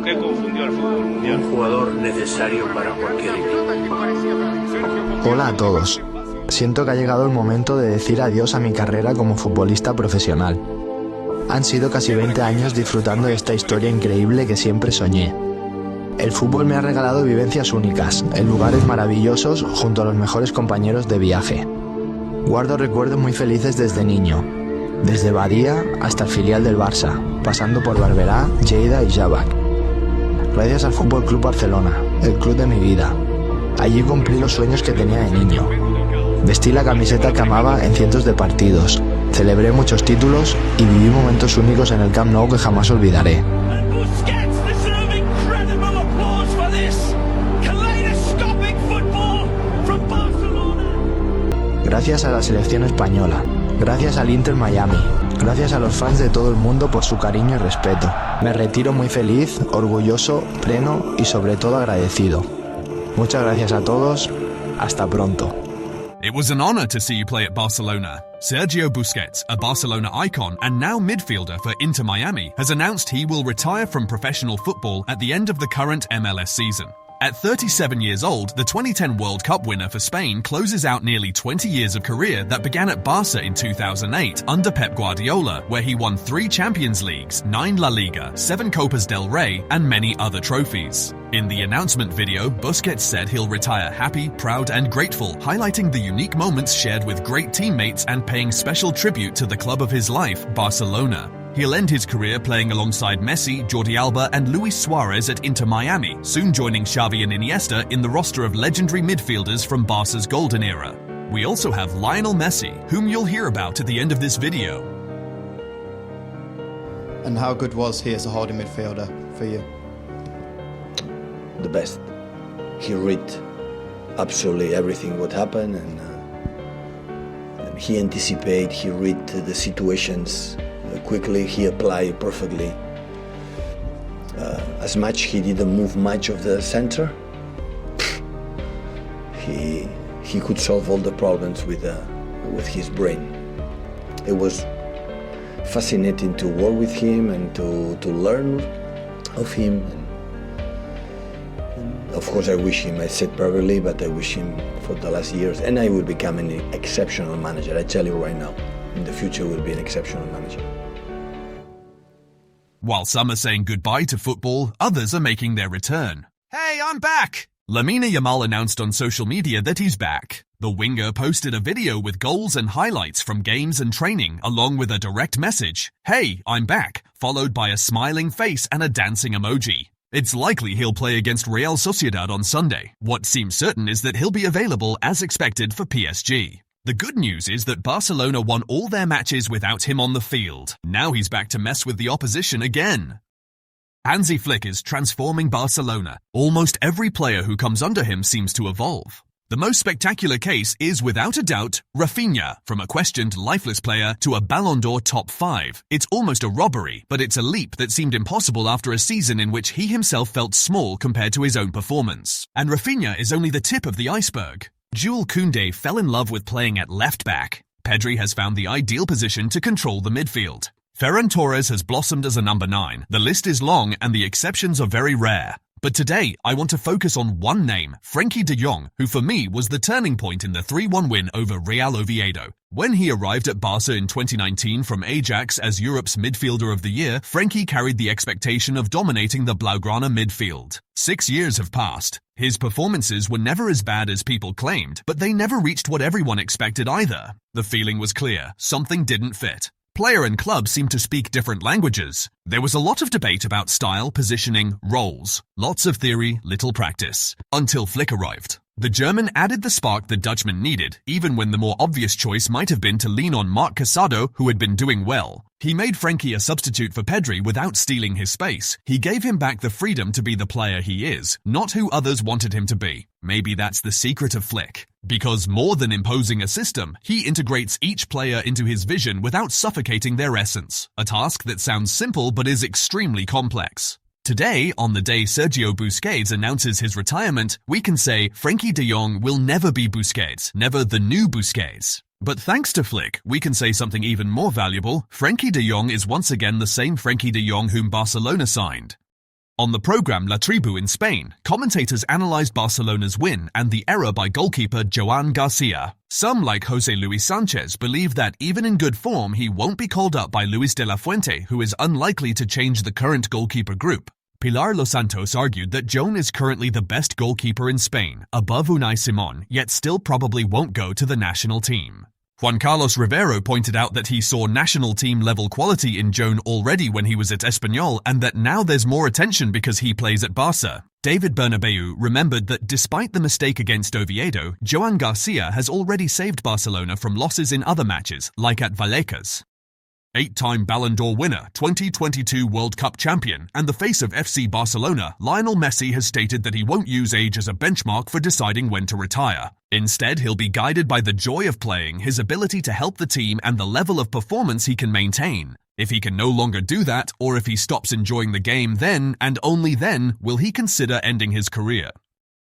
¿Qué confundió al fútbol mundial? Un jugador necesario para cualquier equipo. Hola a todos. Siento que ha llegado el momento de decir adiós a mi carrera como futbolista profesional. Han sido casi 20 años disfrutando de esta historia increíble que siempre soñé. El fútbol me ha regalado vivencias únicas, en lugares maravillosos junto a los mejores compañeros de viaje. Guardo recuerdos muy felices desde niño, desde Badía hasta el filial del Barça, pasando por Barberá, Lleida y Jabak. Gracias al Fútbol Club Barcelona, el club de mi vida. Allí cumplí los sueños que tenía de niño. Vestí la camiseta que amaba en cientos de partidos, celebré muchos títulos y viví momentos únicos en el Camp Nou que jamás olvidaré. Gracias a la selección española, gracias al Inter Miami, gracias a los fans de todo el mundo por su cariño y respeto. Me retiro muy feliz, orgulloso, pleno y sobre todo agradecido. Muchas gracias a todos, hasta pronto. It was an honor to see you play at Barcelona. Sergio Busquets, a Barcelona icon and now midfielder for Inter Miami, has announced he will retire from professional football at the end of the current MLS season. At 37 years old, the 2010 World Cup winner for Spain closes out nearly 20 years of career that began at Barca in 2008 under Pep Guardiola, where he won 3 Champions Leagues, 9 La Liga, 7 Copas del Rey, and many other trophies. In the announcement video, Busquets said he'll retire happy, proud, and grateful, highlighting the unique moments shared with great teammates and paying special tribute to the club of his life, Barcelona. He'll end his career playing alongside Messi, Jordi Alba and Luis Suarez at Inter Miami, soon joining Xavi and Iniesta in the roster of legendary midfielders from Barca's golden era. We also have Lionel Messi, whom you'll hear about at the end of this video. And how good was he as a holding midfielder for you? The best. He read absolutely everything what happened and he anticipated, he read the situations quickly, he applied perfectly. As much he didn't move much of the center, he could solve all the problems with his brain. It was fascinating to work with him and to learn of him. And of course I wish him, I said perfectly, but I wish him for the last years, and I will become an exceptional manager. I tell you right now, in the future will be an exceptional manager. While some are saying goodbye to football, others are making their return. Hey, I'm back! Lamine Yamal announced on social media that he's back. The winger posted a video with goals and highlights from games and training, along with a direct message, "Hey, I'm back," followed by a smiling face and a dancing emoji. It's likely he'll play against Real Sociedad on Sunday. What seems certain is that he'll be available as expected for PSG. The good news is that Barcelona won all their matches without him on the field. Now he's back to mess with the opposition again. Hansi Flick is transforming Barcelona. Almost every player who comes under him seems to evolve. The most spectacular case is, without a doubt, Rafinha, from a questioned lifeless player to a Ballon d'Or top 5. It's almost a robbery, but it's a leap that seemed impossible after a season in which he himself felt small compared to his own performance. And Rafinha is only the tip of the iceberg. Jules Koundé fell in love with playing at left-back. Pedri has found the ideal position to control the midfield. Ferran Torres has blossomed as a number 9. The list is long and the exceptions are very rare. But today, I want to focus on one name, Frenkie de Jong, who for me was the turning point in the 3-1 win over Real Oviedo. When he arrived at Barca in 2019 from Ajax as Europe's midfielder of the year, Frenkie carried the expectation of dominating the Blaugrana midfield. 6 years have passed. His performances were never as bad as people claimed, but they never reached what everyone expected either. The feeling was clear. Something didn't fit. Player and club seemed to speak different languages. There was a lot of debate about style, positioning, roles. Lots of theory, little practice. Until Flick arrived. The German added the spark the Dutchman needed, even when the more obvious choice might have been to lean on Marc Casado, who had been doing well. He made Frenkie a substitute for Pedri without stealing his space. He gave him back the freedom to be the player he is, not who others wanted him to be. Maybe that's the secret of Flick. Because more than imposing a system, he integrates each player into his vision without suffocating their essence. A task that sounds simple but is extremely complex. Today, on the day Sergio Busquets announces his retirement, we can say Frenkie de Jong will never be Busquets, never the new Busquets. But thanks to Flick, we can say something even more valuable. Frenkie de Jong is once again the same Frenkie de Jong whom Barcelona signed. On the program La Tribu in Spain, commentators analyzed Barcelona's win and the error by goalkeeper Joan Garcia. Some, like Jose Luis Sanchez, believe that even in good form, he won't be called up by Luis de la Fuente, who is unlikely to change the current goalkeeper group. Pilar Los Santos argued that Joan is currently the best goalkeeper in Spain, above Unai Simon, yet still probably won't go to the national team. Juan Carlos Rivero pointed out that he saw national team level quality in Joan already when he was at Espanyol and that now there's more attention because he plays at Barca. David Bernabeu remembered that despite the mistake against Oviedo, Joan Garcia has already saved Barcelona from losses in other matches, like at Vallecas. 8-time Ballon d'Or winner, 2022 World Cup champion, and the face of FC Barcelona, Lionel Messi has stated that he won't use age as a benchmark for deciding when to retire. Instead, he'll be guided by the joy of playing, his ability to help the team, and the level of performance he can maintain. If he can no longer do that, or if he stops enjoying the game, then, and only then, will he consider ending his career.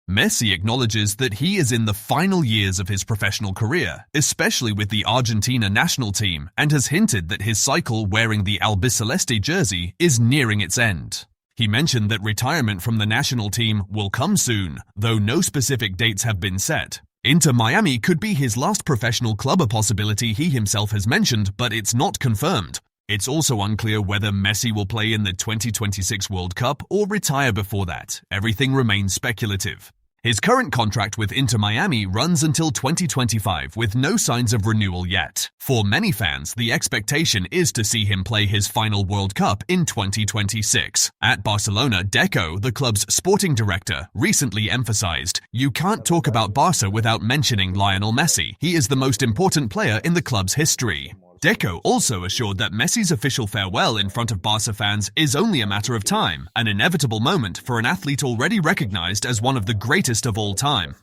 Messi acknowledges that he is in the final years of his professional career, especially with the Argentina national team, and has hinted that his cycle wearing the albiceleste jersey is nearing its end. He mentioned that retirement from the national team will come soon, though no specific dates have been set. Inter Miami could be his last professional club, a possibility he himself has mentioned, but it's not confirmed. It's also unclear whether Messi will play in the 2026 World Cup or retire before that. Everything remains speculative. His current contract with Inter Miami runs until 2025 with no signs of renewal yet. For many fans, the expectation is to see him play his final World Cup in 2026. At Barcelona, Deco, the club's sporting director, recently emphasized, "You can't talk about Barca without mentioning Lionel Messi. He is the most important player in the club's history." Deco also assured that Messi's official farewell in front of Barca fans is only a matter of time, an inevitable moment for an athlete already recognized as one of the greatest of all time.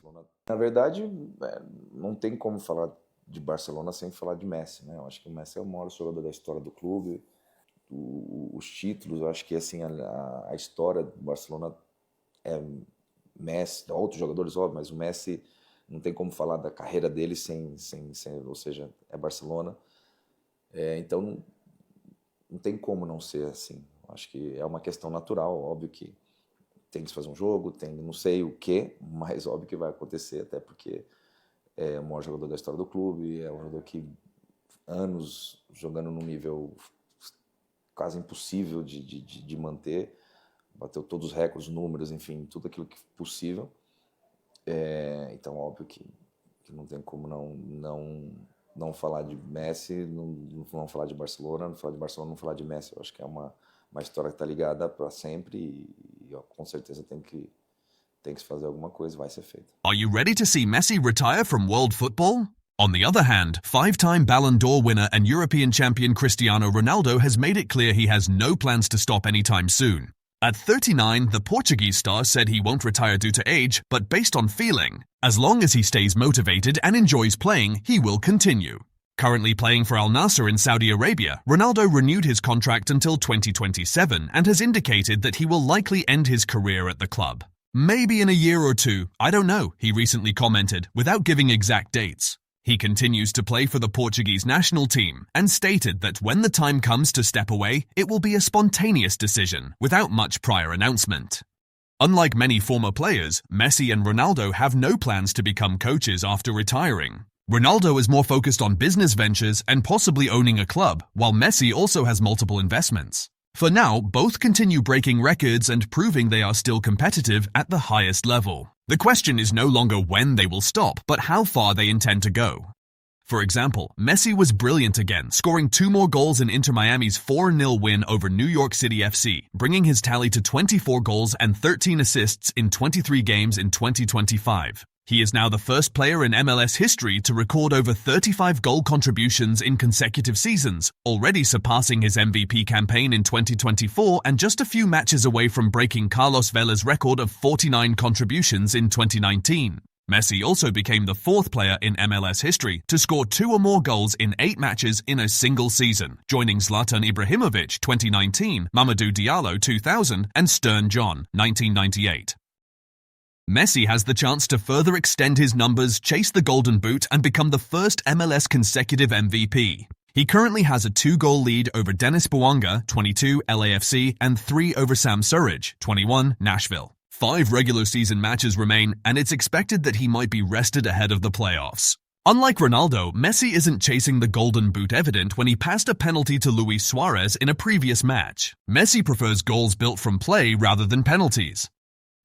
Na verdade, não tem como falar de Barcelona sem falar de Messi, né? Eu acho que o Messi é o maior jogador da história do clube. Os títulos, eu acho que assim a história do Barcelona é Messi, outros jogadores, óbvio, mas o Messi não tem como falar da carreira dele sem ou seja, é Barcelona. Então não tem como não ser assim. Acho que é uma questão natural, óbvio que tem que se fazer um jogo, tem não sei o que, mas óbvio que vai acontecer, até porque é o maior jogador da história do clube, é um jogador que anos jogando num nível quase impossível de manter, bateu todos os recordes, números, enfim, tudo aquilo que possível. Então óbvio que não tem como não falar de Messi, não falar de Barcelona, não falar de Barcelona, não falar de Messi. Eu acho que é uma história que está ligada para sempre e com certeza tem que se fazer alguma coisa, vai ser feito. Are you ready to see Messi retire from world football? On the other hand, 5-time Ballon d'Or winner and European champion Cristiano Ronaldo has made it clear he has no plans to stop anytime soon. At 39, the Portuguese star said he won't retire due to age, but based on feeling. As long as he stays motivated and enjoys playing, he will continue. Currently playing for Al Nassr in Saudi Arabia, Ronaldo renewed his contract until 2027 and has indicated that he will likely end his career at the club. Maybe in a year or two, I don't know, he recently commented, without giving exact dates. He continues to play for the Portuguese national team and stated that when the time comes to step away, it will be a spontaneous decision, without much prior announcement. Unlike many former players, Messi and Ronaldo have no plans to become coaches after retiring. Ronaldo is more focused on business ventures and possibly owning a club, while Messi also has multiple investments. For now, both continue breaking records and proving they are still competitive at the highest level. The question is no longer when they will stop, but how far they intend to go. For example, Messi was brilliant again, scoring 2 more goals in Inter Miami's 4-0 win over New York City FC, bringing his tally to 24 goals and 13 assists in 23 games in 2025. He is now the first player in MLS history to record over 35 goal contributions in consecutive seasons, already surpassing his MVP campaign in 2024 and just a few matches away from breaking Carlos Vela's record of 49 contributions in 2019. Messi also became the 4th player in MLS history to score 2 or more goals in 8 matches in a single season, joining Zlatan Ibrahimovic 2019, Mamadou Diallo 2000, and Stern John 1998. Messi has the chance to further extend his numbers, chase the Golden Boot, and become the first MLS consecutive MVP. He currently has a 2-goal lead over Dennis Bouanga, 22, LAFC, and 3 over Sam Surridge, 21, Nashville. 5 regular season matches remain, and it's expected that he might be rested ahead of the playoffs. Unlike Ronaldo, Messi isn't chasing the golden boot evident when he passed a penalty to Luis Suarez in a previous match. Messi prefers goals built from play rather than penalties.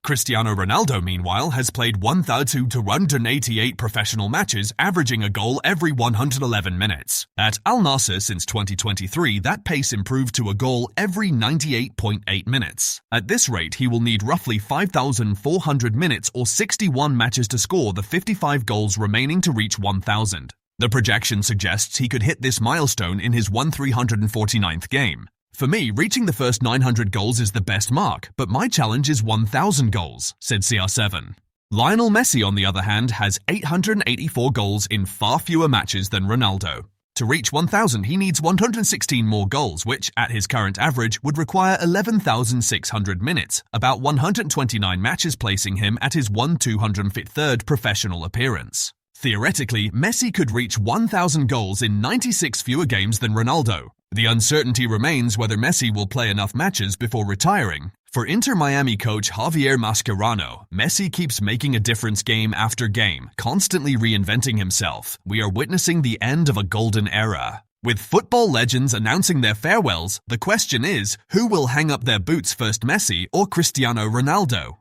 Cristiano Ronaldo, meanwhile, has played 1,288 professional matches, averaging a goal every 111 minutes. At Al Nassr since 2023, that pace improved to a goal every 98.8 minutes. At this rate, he will need roughly 5,400 minutes or 61 matches to score the 55 goals remaining to reach 1,000. The projection suggests he could hit this milestone in his 1,349th game. For me, reaching the first 900 goals is the best mark, but my challenge is 1,000 goals, said CR7. Lionel Messi, on the other hand, has 884 goals in far fewer matches than Ronaldo. To reach 1,000, he needs 116 more goals, which, at his current average, would require 11,600 minutes, about 129 matches, placing him at his 1,203rd professional appearance. Theoretically, Messi could reach 1,000 goals in 96 fewer games than Ronaldo. The uncertainty remains whether Messi will play enough matches before retiring. For Inter Miami coach Javier Mascherano, Messi keeps making a difference game after game, constantly reinventing himself. We are witnessing the end of a golden era. With football legends announcing their farewells, the question is, who will hang up their boots first, Messi or Cristiano Ronaldo?